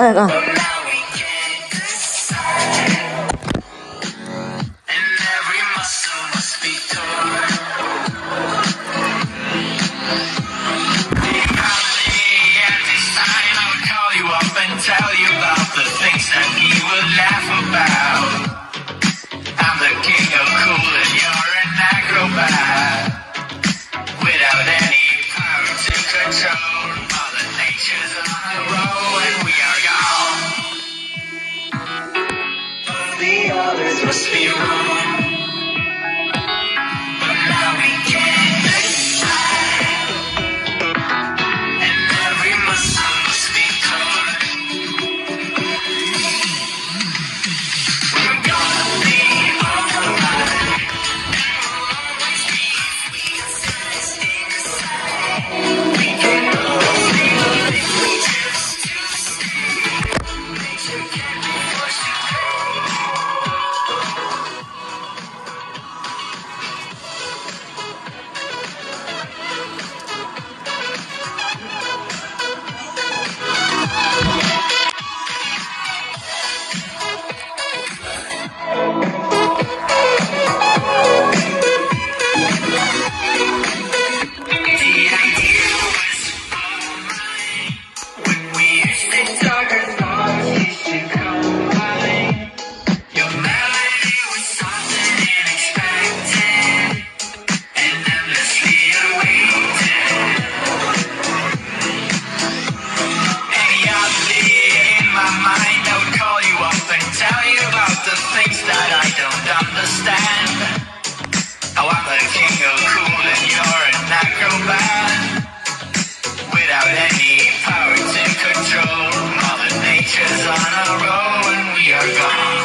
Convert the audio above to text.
Eka. Tell you about the things that he would laugh about. I'm the king of cool and you're an acrobat. Without any power to control, Mother Nature's on a roll and we are gone. The others must be wrong, but now we can decide. And every muscle must be torn. Oh, I'm the king of cool and you're an acrobat. Without any power to control, Mother Nature's on a roll and we are gone.